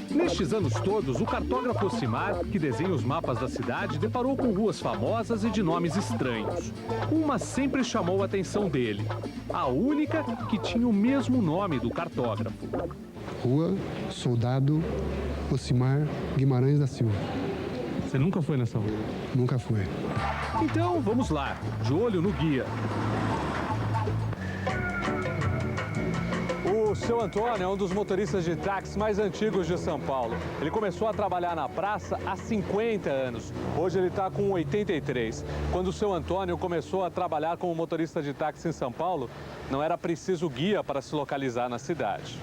Nestes anos todos, o cartógrafo Ocimar, que desenha os mapas da cidade, deparou com ruas famosas e de nomes estranhos. Uma sempre chamou a atenção dele, a única que tinha o mesmo nome do cartógrafo. Rua Soldado Ocimar Guimarães da Silva. Você nunca foi nessa rua? Nunca fui. Então, vamos lá, de olho no guia. O seu Antônio é um dos motoristas de táxi mais antigos de São Paulo. Ele começou a trabalhar na praça há 50 anos. Hoje ele está com 83. Quando o seu Antônio começou a trabalhar como motorista de táxi em São Paulo, não era preciso guia para se localizar na cidade.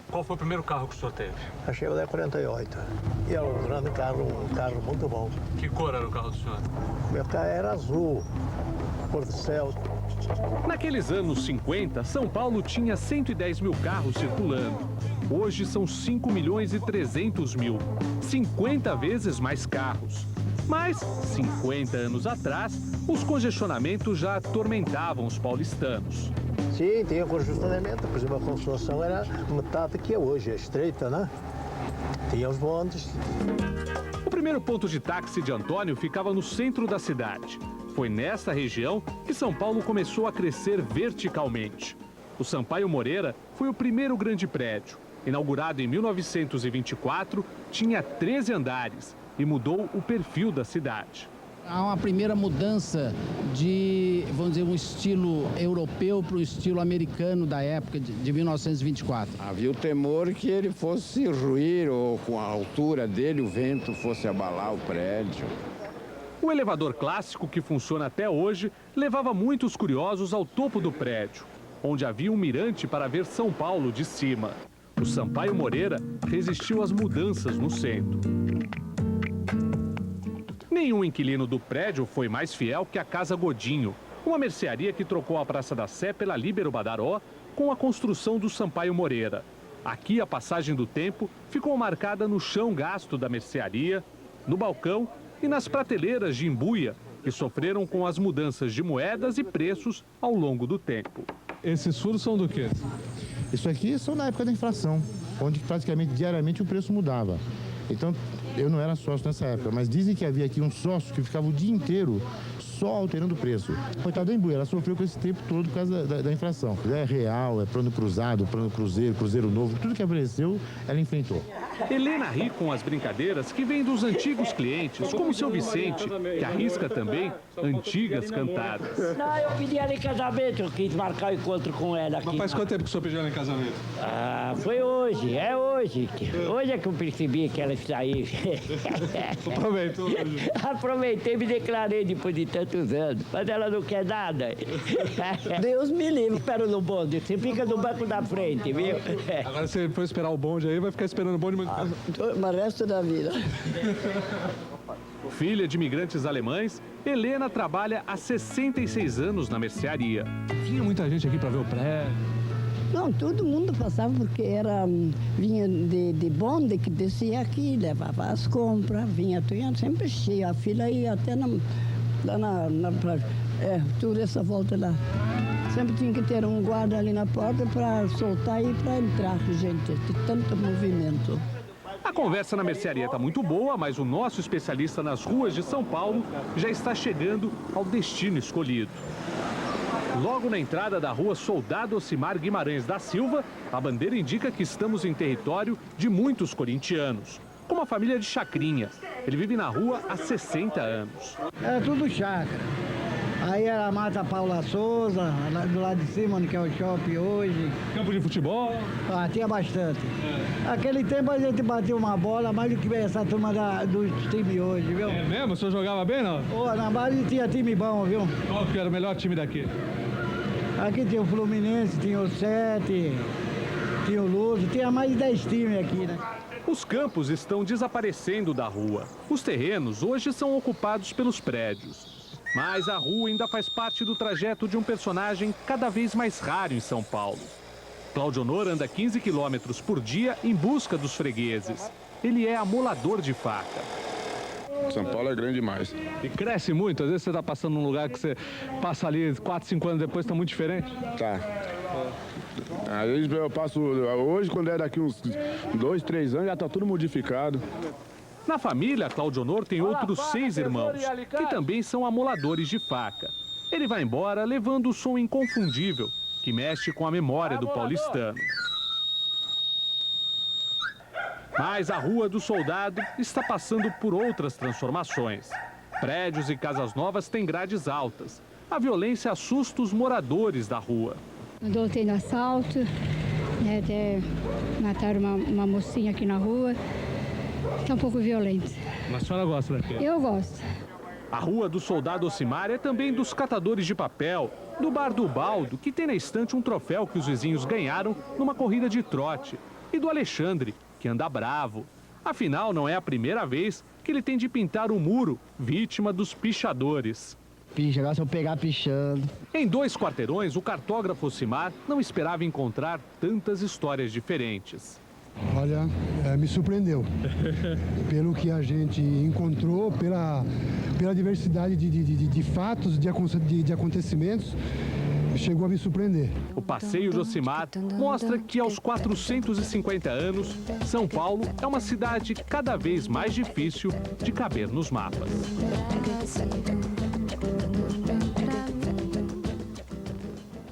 Qual foi o primeiro carro que o senhor teve? A Chevrolet 48. E era um grande carro, um carro muito bom. Que cor era o carro do senhor? Meu carro era azul, cor do céu. Naqueles anos 50, São Paulo tinha 110 mil carros circulando. Hoje são 5 milhões e 300 mil. 50 vezes mais carros. Mas, 50 anos atrás, os congestionamentos já atormentavam os paulistanos. Sim, tinha congestionamento, por exemplo, a Consolação era metade que é hoje, é estreita, né? Tinha os bondes. O primeiro ponto de táxi de Antônio ficava no centro da cidade. Foi nessa região que São Paulo começou a crescer verticalmente. O Sampaio Moreira foi o primeiro grande prédio. Inaugurado em 1924, tinha 13 andares e mudou o perfil da cidade. Há uma primeira mudança de, vamos dizer, um estilo europeu para o estilo americano da época de 1924. Havia o temor que ele fosse ruir ou com a altura dele o vento fosse abalar o prédio. O elevador clássico, que funciona até hoje, levava muitos curiosos ao topo do prédio, onde havia um mirante para ver São Paulo de cima. O Sampaio Moreira resistiu às mudanças no centro. Nenhum inquilino do prédio foi mais fiel que a Casa Godinho, uma mercearia que trocou a Praça da Sé pela Líbero Badaró com a construção do Sampaio Moreira. Aqui a passagem do tempo ficou marcada no chão gasto da mercearia, no balcão e nas prateleiras de embuia, que sofreram com as mudanças de moedas e preços ao longo do tempo. Esses furos são do quê? Isso aqui são da época da inflação, onde praticamente diariamente o preço mudava. Então, eu não era sócio nessa época, mas dizem que havia aqui um sócio que ficava o dia inteiro só alterando o preço. Coitada da embuia, ela sofreu com esse tempo todo por causa da inflação. É real, é plano cruzado, plano cruzeiro, cruzeiro novo, tudo que apareceu, ela enfrentou. Helena ri com as brincadeiras que vêm dos antigos clientes, como o seu Vicente, que arrisca também antigas cantadas. Não, eu pedi ela em casamento, eu quis marcar o encontro com ela aqui. Mas faz quanto tempo que o senhor pediu ela em casamento? Ah, foi hoje, é hoje. Hoje é que eu percebi que ela está aí. Aproveitou hoje. Aproveitei e me declarei depois de tantos anos, mas ela não quer nada. Deus me livre, espero no bonde, você fica no banco da frente, viu? Agora você for esperar o bonde aí, vai ficar esperando o bonde muito tempo. Mas o resto da vida. Filha de imigrantes alemães, Helena trabalha há 66 anos na mercearia. Vinha muita gente aqui para ver o prédio. Não, todo mundo passava porque vinha de bonde que descia aqui, levava as compras, vinha sempre cheia, a fila ia até lá na praia. Toda essa volta lá. Sempre tinha que ter um guarda ali na porta para soltar e para entrar, gente, de tanto movimento. A conversa na mercearia está muito boa, mas o nosso especialista nas ruas de São Paulo já está chegando ao destino escolhido. Logo na entrada da rua Soldado Ocimar Guimarães da Silva, a bandeira indica que estamos em território de muitos corintianos, como a família de Chacrinha. Ele vive na rua há 60 anos. Era tudo chácara. Aí era a Mata Paula Souza, do lado de cima, onde que é o shopping hoje. Campo de futebol? Ah, tinha bastante. Aquele tempo a gente bateu uma bola mais do que essa turma do time hoje, viu? É mesmo? O senhor jogava bem, não? Pô, na base tinha time bom, viu? Qual que era o melhor time daqui? Aqui tinha o Fluminense, tinha o 7, tinha o Luso, tinha mais de 10 times aqui, né? Os campos estão desaparecendo da rua. Os terrenos hoje são ocupados pelos prédios. Mas a rua ainda faz parte do trajeto de um personagem cada vez mais raro em São Paulo. Cláudio Honor anda 15 quilômetros por dia em busca dos fregueses. Ele é amolador de faca. São Paulo é grande demais. E cresce muito? Às vezes você está passando num lugar que você passa ali 4, 5 anos depois, está muito diferente? Tá. Às vezes eu passo, hoje quando é daqui uns 2, 3 anos, já tá tudo modificado. Na família, Cláudio Honor tem outros 6 irmãos, que também são amoladores de faca. Ele vai embora levando o som inconfundível, que mexe com a memória do paulistano. Mas a Rua do Soldado está passando por outras transformações. Prédios e casas novas têm grades altas. A violência assusta os moradores da rua. Andou tendo assalto, né, até mataram uma mocinha aqui na rua. Está um pouco violento. Mas a senhora gosta daqui? Eu gosto. A Rua do Soldado Ocimar é também dos catadores de papel, do Bar do Baldo, que tem na estante um troféu que os vizinhos ganharam numa corrida de trote, e do Alexandre, que anda bravo. Afinal, não é a primeira vez que ele tem de pintar o muro, vítima dos pichadores. Picha, agora se eu pegar pichando. Em 2 quarteirões, o cartógrafo Ocimar não esperava encontrar tantas histórias diferentes. Olha, me surpreendeu. Pelo que a gente encontrou, pela diversidade de fatos, de acontecimentos, chegou a me surpreender. O passeio de Ocimar mostra que aos 450 anos, São Paulo é uma cidade cada vez mais difícil de caber nos mapas.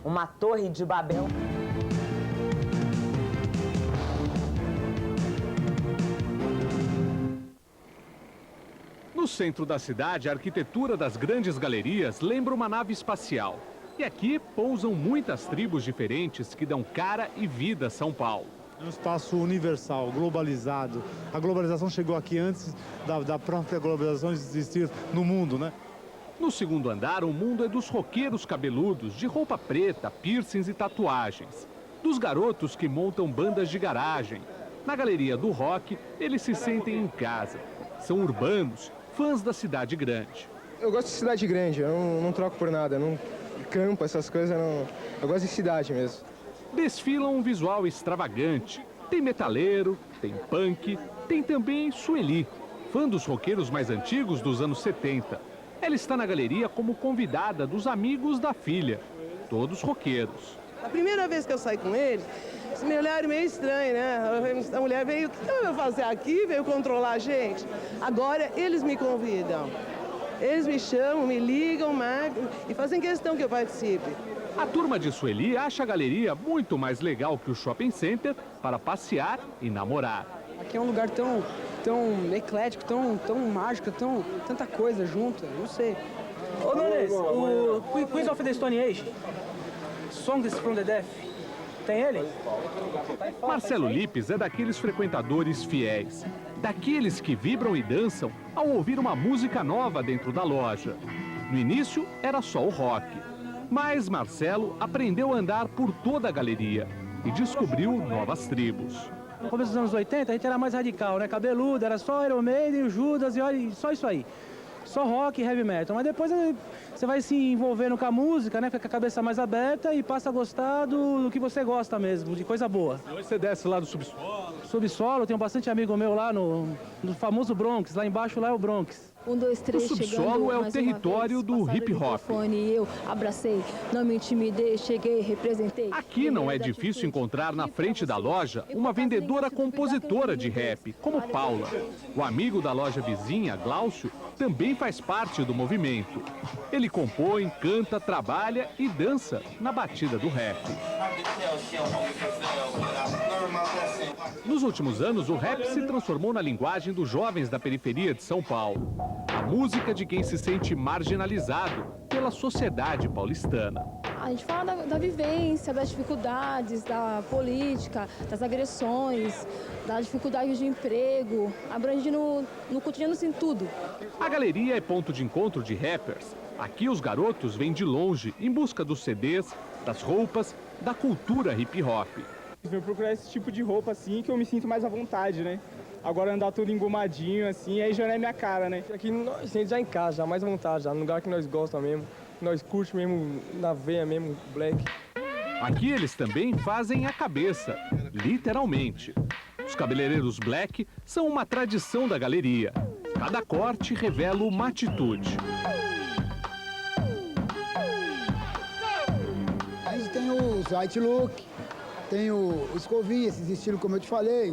Uma torre de Babel. No centro da cidade, a arquitetura das grandes galerias lembra uma nave espacial. E aqui pousam muitas tribos diferentes que dão cara e vida a São Paulo. É um espaço universal, globalizado. A globalização chegou aqui antes da própria globalização existir no mundo, né? No segundo andar, o mundo é dos roqueiros cabeludos, de roupa preta, piercings e tatuagens. Dos garotos que montam bandas de garagem. Na galeria do rock, eles se sentem em casa. São urbanos, fãs da cidade grande. Eu gosto de cidade grande, eu não troco por nada, não campo, essas coisas, não. Eu gosto de cidade mesmo. Desfilam um visual extravagante. Tem metaleiro, tem punk, tem também Sueli, fã dos roqueiros mais antigos dos anos 70. Ela está na galeria como convidada dos amigos da filha, todos roqueiros. A primeira vez que eu saí com ele, me olharam meio estranho, né? A mulher veio, o que eu vou fazer aqui? Veio controlar a gente. Agora eles me convidam. Eles me chamam, me ligam, marcam e fazem questão que eu participe. A turma de Sueli acha a galeria muito mais legal que o shopping center para passear e namorar. Aqui é um lugar tão eclético, tão mágico, tanta coisa junta, não sei. Ô, Nunes, o Queens of the Stone Age, Songs from the Deaf, tem ele? Marcelo Lipes é daqueles frequentadores fiéis, daqueles que vibram e dançam ao ouvir uma música nova dentro da loja. No início era só o rock, mas Marcelo aprendeu a andar por toda a galeria e descobriu novas tribos. No começo dos anos 80 a gente era mais radical, né? Cabeludo, era só Iron Maiden, Judas e só isso aí. Só rock e heavy metal. Mas depois você vai se envolvendo com a música, né? Fica com a cabeça mais aberta e passa a gostar do que você gosta mesmo, de coisa boa. Hoje você desce lá do subsolo? Subsolo, tenho bastante amigo meu lá no famoso Bronx. Lá embaixo lá é o Bronx. 1, 2, 3, o subsolo é o território do hip hop. Eu abracei, não me intimidei, cheguei, representei. Aqui não é difícil encontrar na frente da loja uma vendedora compositora de rap, como Paula. O amigo da loja vizinha, Glaucio, também faz parte do movimento. Ele compõe, canta, trabalha e dança na batida do rap. Nos últimos anos, o rap se transformou na linguagem dos jovens da periferia de São Paulo. A música de quem se sente marginalizado pela sociedade paulistana. A gente fala da vivência, das dificuldades, da política, das agressões, das dificuldades de emprego, abrange no cotidiano, assim, tudo. A galeria é ponto de encontro de rappers. Aqui os garotos vêm de longe em busca dos CDs, das roupas, da cultura hip hop. Eu vim procurar esse tipo de roupa assim que eu me sinto mais à vontade, né? Agora andar tudo engomadinho assim, aí já não é minha cara, né? Aqui nós sente já em casa, já mais à vontade, já no lugar que nós gostamos mesmo. Nós curtimos mesmo, na veia mesmo, black. Aqui eles também fazem a cabeça, literalmente. Os cabeleireiros black são uma tradição da galeria. Cada corte revela uma atitude. Aí tem o site look, tem o escovinha, esses estilos como eu te falei,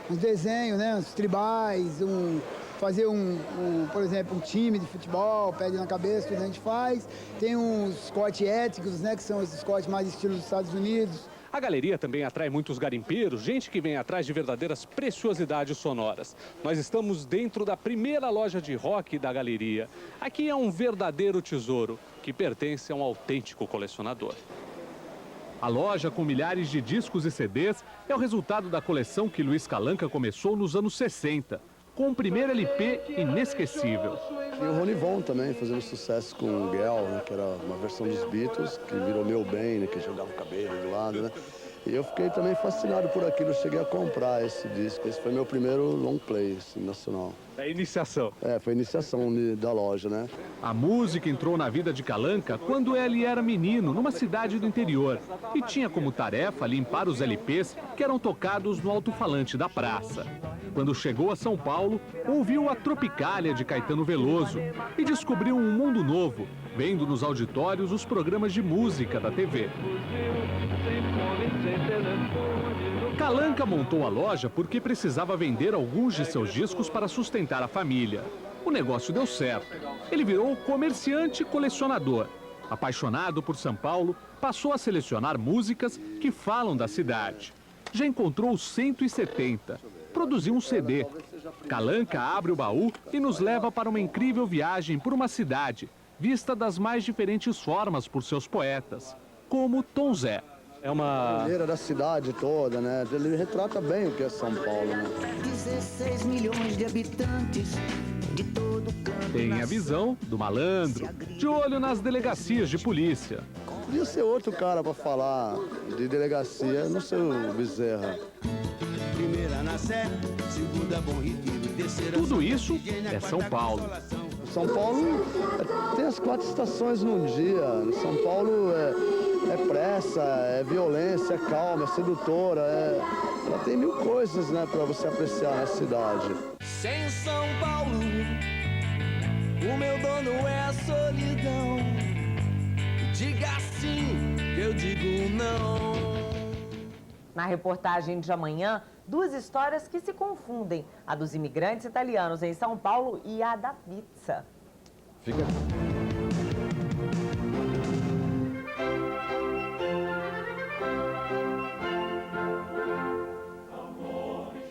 uns desenhos, né, uns tribais, fazer por exemplo, um time de futebol, pede na cabeça, tudo a gente faz. Tem uns cortes étnicos, né, que são esses cortes mais estilo dos Estados Unidos. A galeria também atrai muitos garimpeiros, gente que vem atrás de verdadeiras preciosidades sonoras. Nós estamos dentro da primeira loja de rock da galeria. Aqui é um verdadeiro tesouro que pertence a um autêntico colecionador. A loja, com milhares de discos e CDs, é o resultado da coleção que Luiz Calanca começou nos anos 60, com o primeiro LP inesquecível. E o Ronnie Von também, fazendo sucesso com o Girl, né, que era uma versão dos Beatles, que virou Meu Bem, né, que jogava o cabelo do lado, né? E eu fiquei também fascinado por aquilo, eu cheguei a comprar esse disco. Esse foi meu primeiro long play, assim, nacional. É a iniciação. Foi a iniciação da loja, né? A música entrou na vida de Calanca quando ele era menino, numa cidade do interior. E tinha como tarefa limpar os LPs que eram tocados no alto-falante da praça. Quando chegou a São Paulo, ouviu a Tropicália de Caetano Veloso e descobriu um mundo novo, vendo nos auditórios os programas de música da TV. Calanca montou a loja porque precisava vender alguns de seus discos para sustentar a família. O negócio deu certo. Ele virou comerciante colecionador. Apaixonado por São Paulo, passou a selecionar músicas que falam da cidade. Já encontrou 170. Produziu um CD. Calanca abre o baú e nos leva para uma incrível viagem por uma cidade, vista das mais diferentes formas por seus poetas, como Tom Zé. É uma maneira da cidade toda, né? Ele retrata bem o que é São Paulo, né? 16 milhões de habitantes de todo canto. Tem a visão do malandro, de olho nas delegacias de polícia. Podia ser outro cara para falar de delegacia, não sei o Bezerra. Primeira na Sé, segunda Bom Retiro, terceira... Tudo isso é São Paulo. São Paulo tem as 4 estações num dia. São Paulo é pressa, é violência, é calma, é sedutora, ela tem mil coisas, né, para você apreciar na cidade. Sem São Paulo, o meu dono é a solidão. Diga sim, eu digo não. Na reportagem de amanhã, 2 histórias que se confundem. A dos imigrantes italianos em São Paulo e a da pizza. Fica.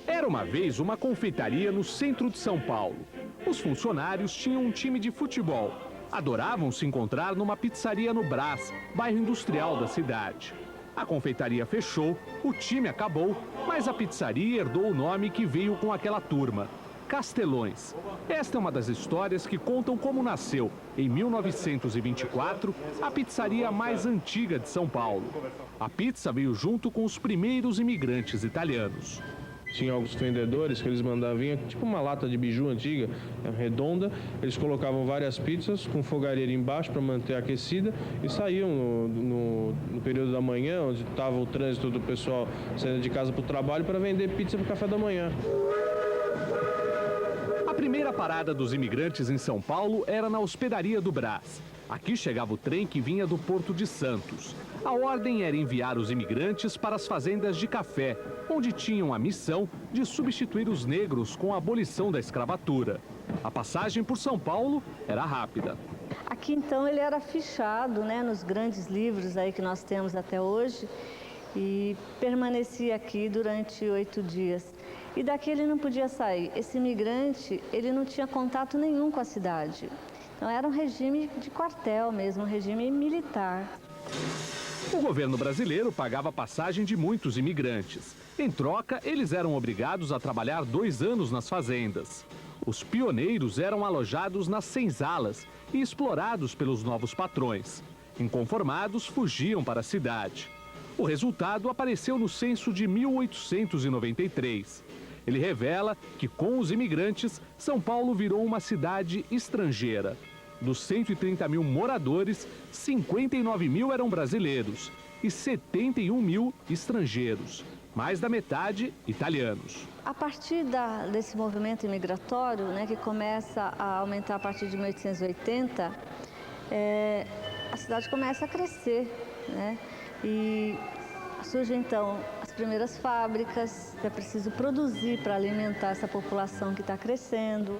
Era uma vez uma confeitaria no centro de São Paulo. Os funcionários tinham um time de futebol. Adoravam se encontrar numa pizzaria no Brás, bairro industrial da cidade. A confeitaria fechou, o time acabou, mas a pizzaria herdou o nome que veio com aquela turma, Castelões. Esta é uma das histórias que contam como nasceu, em 1924, a pizzaria mais antiga de São Paulo. A pizza veio junto com os primeiros imigrantes italianos. Tinha alguns vendedores que eles mandavam, vinha tipo uma lata de biju antiga, redonda, eles colocavam várias pizzas com fogareira embaixo para manter aquecida e saíam no período da manhã, onde estava o trânsito do pessoal saindo de casa para o trabalho, para vender pizza para o café da manhã. A primeira parada dos imigrantes em São Paulo era na hospedaria do Brás. Aqui chegava o trem que vinha do Porto de Santos. A ordem era enviar os imigrantes para as fazendas de café, onde tinham a missão de substituir os negros com a abolição da escravatura. A passagem por São Paulo era rápida. Aqui então ele era fichado, né, nos grandes livros aí que nós temos até hoje, e permanecia aqui durante 8 dias. E daqui ele não podia sair. Esse imigrante, ele não tinha contato nenhum com a cidade. Então era um regime de quartel mesmo, um regime militar. O governo brasileiro pagava a passagem de muitos imigrantes. Em troca, eles eram obrigados a trabalhar 2 anos nas fazendas. Os pioneiros eram alojados nas senzalas e explorados pelos novos patrões. Inconformados, fugiam para a cidade. O resultado apareceu no censo de 1893. Ele revela que, com os imigrantes, São Paulo virou uma cidade estrangeira. Dos 130 mil moradores, 59 mil eram brasileiros e 71 mil estrangeiros, mais da metade italianos. A partir desse movimento imigratório, né, que começa a aumentar a partir de 1880, a cidade começa a crescer, né? E surgem então as primeiras fábricas, que é preciso produzir para alimentar essa população que está crescendo.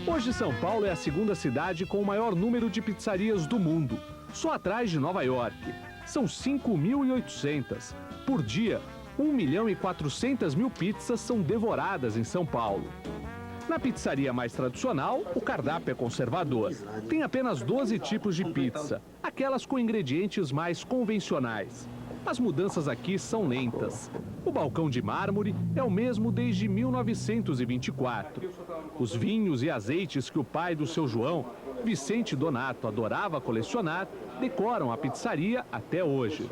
Hoje São Paulo é a segunda cidade com o maior número de pizzarias do mundo, só atrás de Nova York. São 5.800. Por dia, 1.400.000 pizzas são devoradas em São Paulo. Na pizzaria mais tradicional, o cardápio é conservador. Tem apenas 12 tipos de pizza, aquelas com ingredientes mais convencionais. As mudanças aqui são lentas. O balcão de mármore é o mesmo desde 1924. Os vinhos e azeites que o pai do seu João, Vicente Donato, adorava colecionar, decoram a pizzaria até hoje.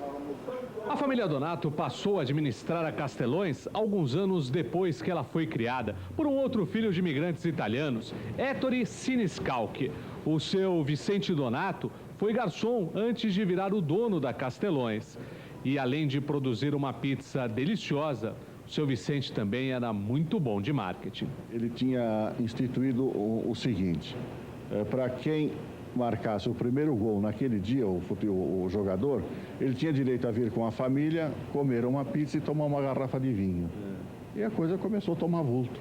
A família Donato passou a administrar a Castelões alguns anos depois que ela foi criada por um outro filho de imigrantes italianos, Ettore Siniscalchi. O seu Vicente Donato foi garçom antes de virar o dono da Castelões. E além de produzir uma pizza deliciosa, o seu Vicente também era muito bom de marketing. Ele tinha instituído o seguinte, para quem marcasse o primeiro gol naquele dia, o jogador, ele tinha direito a vir com a família, comer uma pizza e tomar uma garrafa de vinho. E a coisa começou a tomar vulto.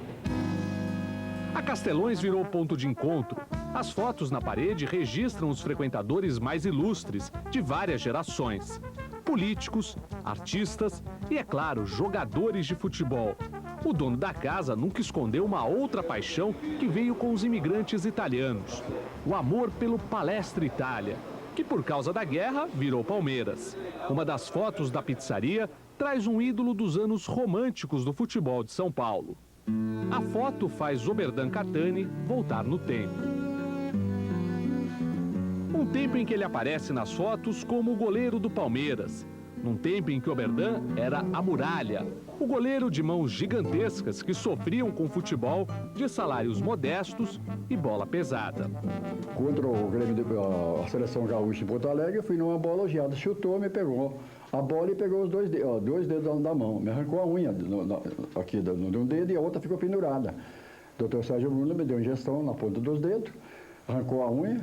A Castelões virou ponto de encontro. As fotos na parede registram os frequentadores mais ilustres de várias gerações. Políticos, artistas e, é claro, jogadores de futebol. O dono da casa nunca escondeu uma outra paixão que veio com os imigrantes italianos. O amor pelo Palestra Itália, que por causa da guerra virou Palmeiras. Uma das fotos da pizzaria traz um ídolo dos anos românticos do futebol de São Paulo. A foto faz Oberdan Catani voltar no tempo. Um tempo em que ele aparece nas fotos como o goleiro do Palmeiras. Num tempo em que Oberdan era a muralha, o goleiro de mãos gigantescas que sofriam com futebol de salários modestos e bola pesada. Contra o Grêmio, a seleção gaúcha em Porto Alegre, eu fui numa bola ojeada, chutou, me pegou a bola e pegou os dois dedos da mão. Me arrancou a unha aqui de um dedo e a outra ficou pendurada. O doutor Sérgio Bruno me deu injeção na ponta dos dedos, arrancou a unha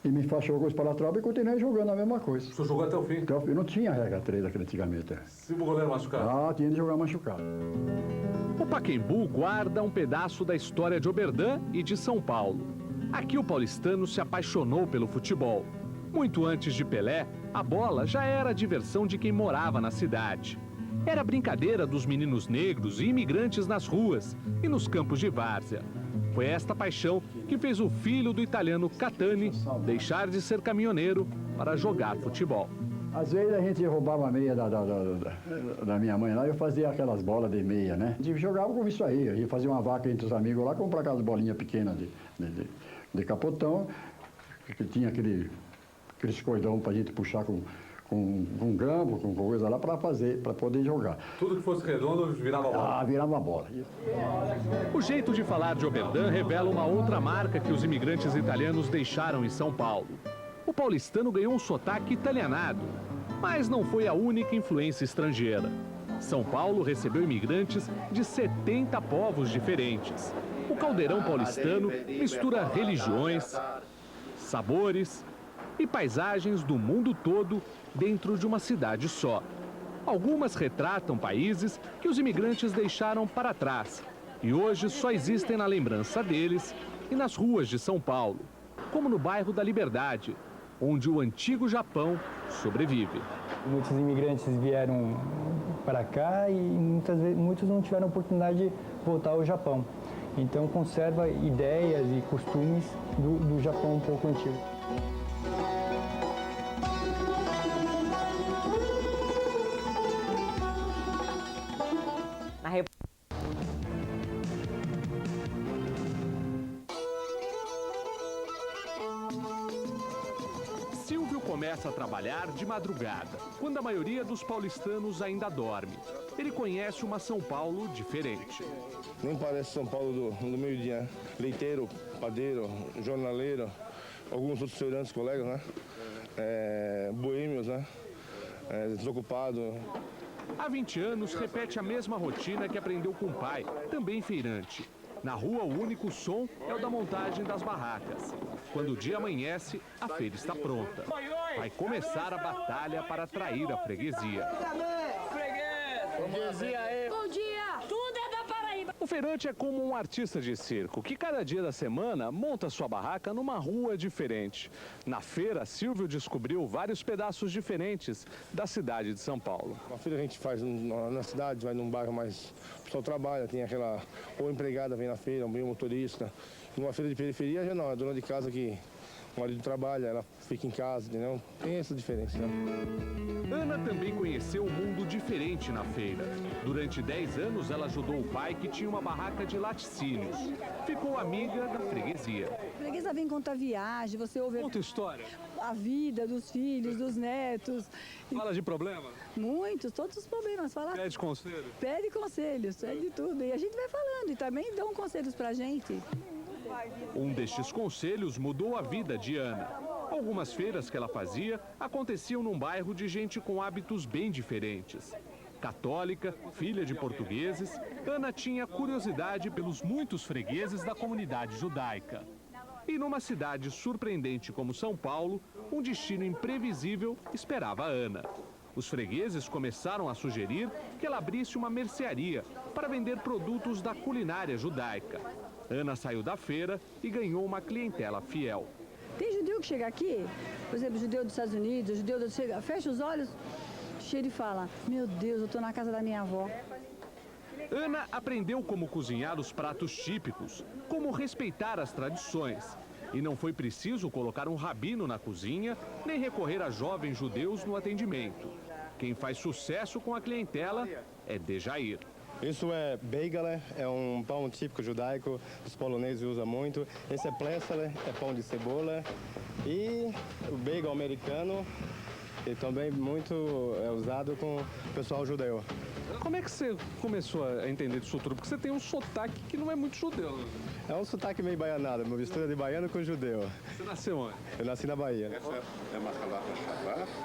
e me enfaixou com o espalatrap e continuei jogando a mesma coisa. O senhor jogou até o fim? Até o fim. Não tinha regra 3 antigamente. Se o goleiro machucado? Ah, tinha de jogar machucado. O Pacaembu guarda um pedaço da história de Oberdan e de São Paulo. Aqui o paulistano se apaixonou pelo futebol. Muito antes de Pelé, a bola já era a diversão de quem morava na cidade. Era brincadeira dos meninos negros e imigrantes nas ruas e nos campos de várzea. Foi esta paixão que fez o filho do italiano Catani deixar de ser caminhoneiro para jogar futebol. Às vezes a gente roubava a meia da minha mãe lá e eu fazia aquelas bolas de meia, né? A gente jogava com isso aí, a gente fazia uma vaca entre os amigos lá, comprar aquelas bolinhas pequenas de capotão, que tinha aqueles cordão para a gente puxar com grampo, com coisa lá para poder jogar. Tudo que fosse redondo virava bola? Ah, virava bola. O jeito de falar de Oberdan revela uma outra marca que os imigrantes italianos deixaram em São Paulo. O paulistano ganhou um sotaque italianado, mas não foi a única influência estrangeira. São Paulo recebeu imigrantes de 70 povos diferentes. O caldeirão paulistano mistura religiões, sabores e paisagens do mundo todo dentro de uma cidade só. Algumas retratam países que os imigrantes deixaram para trás e hoje só existem na lembrança deles e nas ruas de São Paulo, como no bairro da Liberdade, onde o antigo Japão sobrevive. Muitos imigrantes vieram para cá e muitos não tiveram oportunidade de voltar ao Japão. Então conserva ideias e costumes do Japão um pouco antigo. Silvio começa a trabalhar de madrugada, quando a maioria dos paulistanos ainda dorme. Ele conhece uma São Paulo diferente. Nem parece São Paulo do meio-dia. Leiteiro, padeiro, jornaleiro, alguns outros restaurantes, colegas, né? Boêmios, né? Desocupado. Há 20 anos, repete a mesma rotina que aprendeu com o pai, também feirante. Na rua, o único som é o da montagem das barracas. Quando o dia amanhece, a feira está pronta. vai começar a batalha para atrair a freguesia. Bom dia! Tudo é da Paraíba! O feirante é como um artista de circo, que cada dia da semana monta sua barraca numa rua diferente. Na feira, Silvio descobriu vários pedaços diferentes da cidade de São Paulo. Uma feira a gente faz na cidade, vai num bairro mais... O pessoal trabalha, tem aquela... Ou empregada vem na feira, um motorista. Numa feira de periferia já não, é dona de casa que... O marido trabalha, ela fica em casa, entendeu? Tem essa diferença, né? Ana também conheceu um mundo diferente na feira. Durante 10 anos, ela ajudou o pai, que tinha uma barraca de laticínios. Ficou amiga da freguesia. A freguesa vem contar viagem, você ouve... Conta história. A vida dos filhos, dos netos. Fala de problema? Muitos, todos os problemas. Fala... Pede conselho? Pede conselhos, pede tudo. E a gente vai falando e também dão conselhos pra gente. Um destes conselhos mudou a vida de Ana. Algumas feiras que ela fazia aconteciam num bairro de gente com hábitos bem diferentes. Católica, filha de portugueses, Ana tinha curiosidade pelos muitos fregueses da comunidade judaica. E numa cidade surpreendente como São Paulo, um destino imprevisível esperava a Ana. Os fregueses começaram a sugerir que ela abrisse uma mercearia para vender produtos da culinária judaica. Ana saiu da feira e ganhou uma clientela fiel. Tem judeu que chega aqui, por exemplo, judeu dos Estados Unidos, judeu do... fecha os olhos, chega e fala, meu Deus, eu estou na casa da minha avó. Ana aprendeu como cozinhar os pratos típicos, como respeitar as tradições. E não foi preciso colocar um rabino na cozinha, nem recorrer a jovens judeus no atendimento. Quem faz sucesso com a clientela é Dejair. Isso é beigele, é um pão típico judaico, os poloneses usam muito. Esse é plessele, é pão de cebola. E o bagel americano, que também muito é usado com o pessoal judeu. Como é que você começou a entender disso tudo? Porque você tem um sotaque que não é muito judeu. É um sotaque meio baianado, uma mistura de baiano com judeu. Você nasceu onde? Eu nasci na Bahia.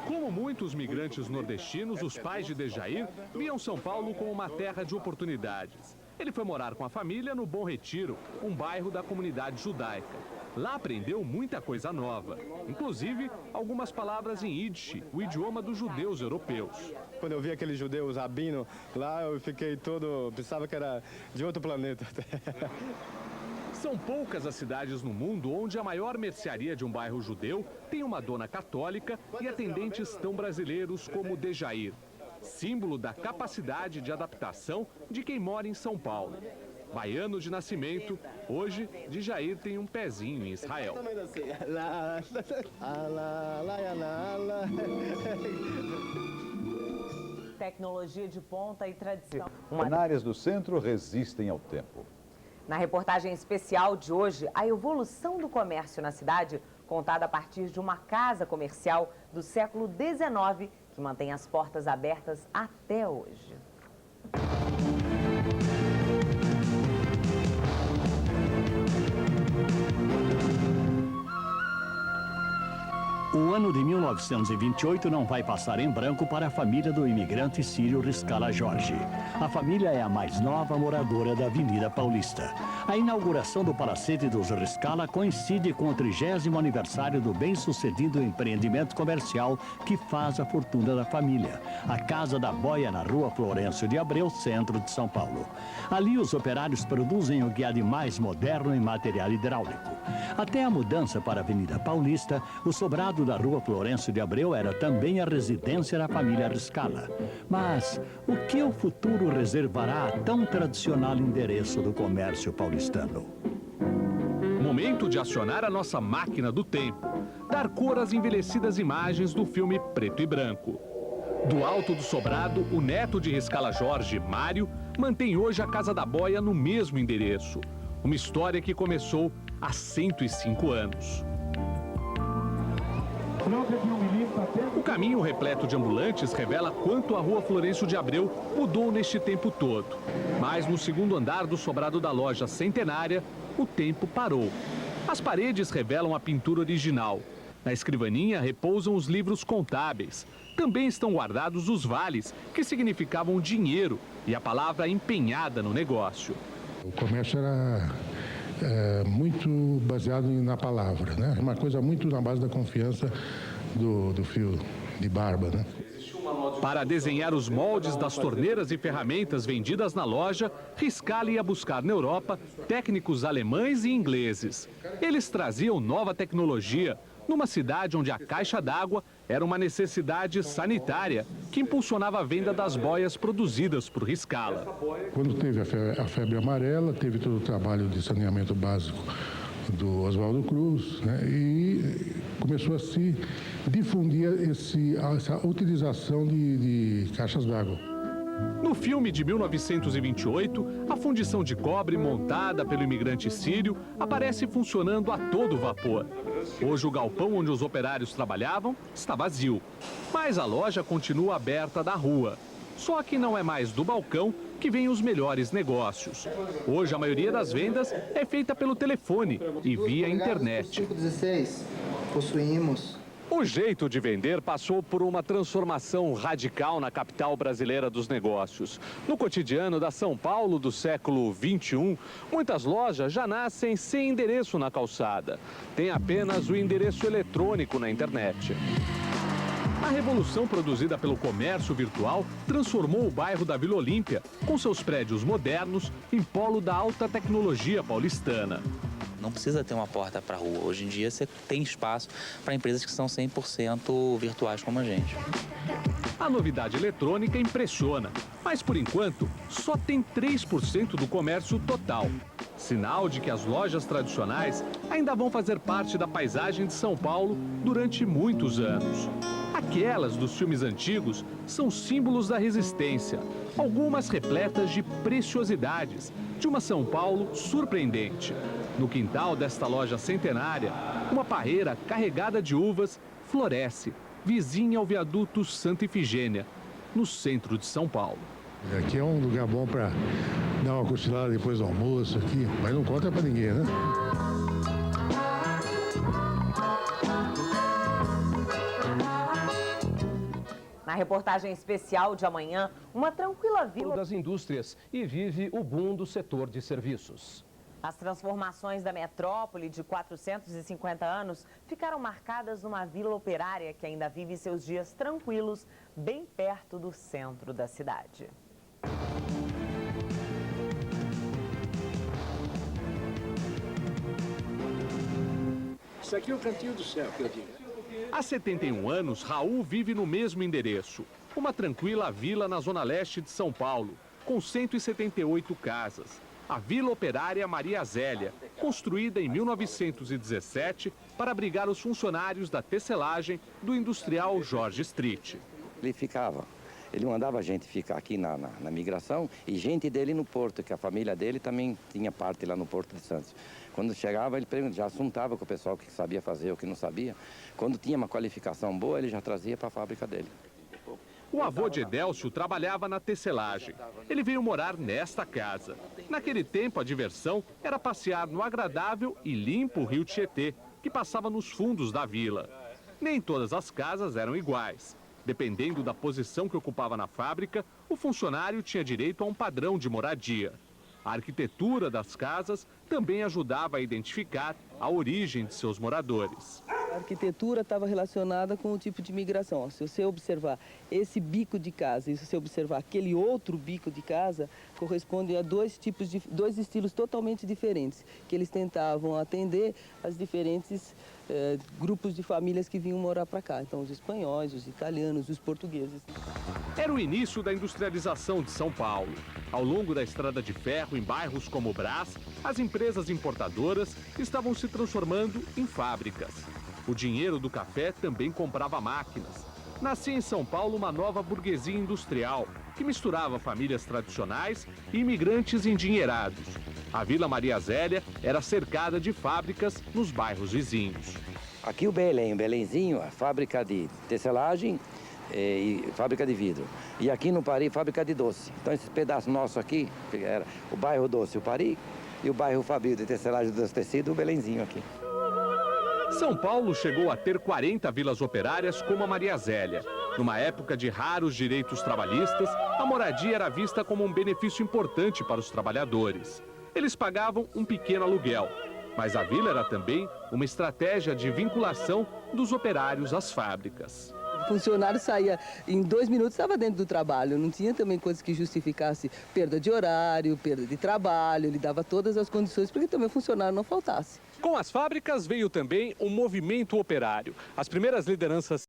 Como muitos migrantes nordestinos, os pais de Dejair viam São Paulo como uma terra de oportunidades. Ele foi morar com a família no Bom Retiro, um bairro da comunidade judaica. Lá aprendeu muita coisa nova, inclusive algumas palavras em Yiddish, o idioma dos judeus europeus. Quando eu vi aquele judeu rabino lá, eu fiquei todo... pensava que era de outro planeta. São poucas as cidades no mundo onde a maior mercearia de um bairro judeu tem uma dona católica e atendentes tão brasileiros como Dejair, símbolo da capacidade de adaptação de quem mora em São Paulo. Baiano de nascimento, hoje Dejair tem um pezinho em Israel. Tecnologia de ponta e tradição. Áreas do centro resistem ao tempo. Na reportagem especial de hoje, a evolução do comércio na cidade, contada a partir de uma casa comercial do século XIX, que mantém as portas abertas até hoje. O ano de 1928 não vai passar em branco para a família do imigrante sírio Riscala Jorge. A família é a mais nova moradora da Avenida Paulista. A inauguração do palacete dos Riscala coincide com o 30º aniversário do bem-sucedido empreendimento comercial que faz a fortuna da família, a Casa da Boia, na Rua Florencio de Abreu, centro de São Paulo. Ali, os operários produzem o guiado mais moderno em material hidráulico. Até a mudança para a Avenida Paulista, o sobrado da Rua Florencio de Abreu era também a residência da família Riscala. Mas o que o futuro reservará a tão tradicional endereço do comércio paulistano? Momento de acionar a nossa máquina do tempo, dar cor às envelhecidas imagens do filme Preto e Branco. Do alto do sobrado, o neto de Riscala Jorge, Mário, mantém hoje a Casa da Boia no mesmo endereço. Uma história que começou há 105 anos. O caminho repleto de ambulantes revela quanto a Rua Florencio de Abreu mudou neste tempo todo. Mas no segundo andar do sobrado da loja centenária, o tempo parou. As paredes revelam a pintura original. Na escrivaninha repousam os livros contábeis. Também estão guardados os vales, que significavam dinheiro e a palavra empenhada no negócio. O comércio era muito baseado na palavra, né? Uma coisa muito na base da confiança do fio de barba, né? Para desenhar os moldes das torneiras e ferramentas vendidas na loja, Riscali ia buscar na Europa técnicos alemães e ingleses. Eles traziam nova tecnologia numa cidade onde a caixa d'água era uma necessidade sanitária que impulsionava a venda das boias produzidas por Riscala. Quando teve a febre amarela, teve todo o trabalho de saneamento básico do Oswaldo Cruz, né, e começou a se difundir essa utilização de caixas d'água. No filme de 1928, a fundição de cobre montada pelo imigrante sírio aparece funcionando a todo vapor. Hoje o galpão onde os operários trabalhavam está vazio, mas a loja continua aberta da rua. Só que não é mais do balcão que vêm os melhores negócios. Hoje a maioria das vendas é feita pelo telefone e via internet. 516, possuímos. O jeito de vender passou por uma transformação radical na capital brasileira dos negócios. No cotidiano da São Paulo do século XXI, muitas lojas já nascem sem endereço na calçada. Tem apenas o endereço eletrônico na internet. A revolução produzida pelo comércio virtual transformou o bairro da Vila Olímpia, com seus prédios modernos, em polo da alta tecnologia paulistana. Não precisa ter uma porta para a rua. Hoje em dia você tem espaço para empresas que são 100% virtuais como a gente. A novidade eletrônica impressiona, mas por enquanto só tem 3% do comércio total. Sinal de que as lojas tradicionais ainda vão fazer parte da paisagem de São Paulo durante muitos anos. Aquelas dos filmes antigos são símbolos da resistência, algumas repletas de preciosidades, de uma São Paulo surpreendente. No quintal desta loja centenária, uma parreira carregada de uvas floresce, vizinha ao viaduto Santa Ifigênia, no centro de São Paulo. Aqui é um lugar bom para dar uma cochilada depois do almoço aqui, mas não conta para ninguém, né? Na reportagem especial de amanhã, uma tranquila vila das indústrias e vive o boom do setor de serviços. As transformações da metrópole de 450 anos ficaram marcadas numa vila operária que ainda vive seus dias tranquilos, bem perto do centro da cidade. Isso aqui é o cantinho do céu, que eu digo. Há 71 anos, Raul vive no mesmo endereço. Uma tranquila vila na zona leste de São Paulo, com 178 casas. A Vila Operária Maria Zélia, construída em 1917 para abrigar os funcionários da tecelagem do industrial Jorge Street. Ele mandava a gente ficar aqui na migração e gente dele no porto, que a família dele também tinha parte lá no Porto de Santos. Quando chegava, ele já assuntava com o pessoal o que sabia fazer, o que não sabia. Quando tinha uma qualificação boa, ele já trazia para a fábrica dele. O avô de Edélcio trabalhava na tecelagem. Ele veio morar nesta casa. Naquele tempo, a diversão era passear no agradável e limpo rio Tietê, que passava nos fundos da vila. Nem todas as casas eram iguais. Dependendo da posição que ocupava na fábrica, o funcionário tinha direito a um padrão de moradia. A arquitetura das casas também ajudava a identificar a origem de seus moradores. A arquitetura estava relacionada com o tipo de migração. Se você observar esse bico de casa e se você observar aquele outro bico de casa, corresponde a dois estilos totalmente diferentes, que eles tentavam atender as diferentes grupos de famílias que vinham morar para cá. Então, os espanhóis, os italianos, os portugueses. Era o início da industrialização de São Paulo. Ao longo da estrada de ferro, em bairros como Brás, as empresas importadoras estavam se transformando em fábricas. O dinheiro do café também comprava máquinas. Nascia em São Paulo uma nova burguesia industrial, que misturava famílias tradicionais e imigrantes endinheirados. A Vila Maria Zélia era cercada de fábricas nos bairros vizinhos. Aqui o Belenzinho, a fábrica de tecelagem e fábrica de vidro. E aqui no Pari, fábrica de doce. Então esse pedaço nosso aqui, que era o bairro Doce, o Pari, e o bairro Fabio de tecelagem dos tecidos, o Belenzinho aqui. São Paulo chegou a ter 40 vilas operárias como a Maria Zélia. Numa época de raros direitos trabalhistas, a moradia era vista como um benefício importante para os trabalhadores. Eles pagavam um pequeno aluguel. Mas a vila era também uma estratégia de vinculação dos operários às fábricas. O funcionário saía em 2 minutos, estava dentro do trabalho. Não tinha também coisa que justificasse perda de horário, perda de trabalho. Ele dava todas as condições para que também o funcionário não faltasse. Com as fábricas veio também o movimento operário. As primeiras lideranças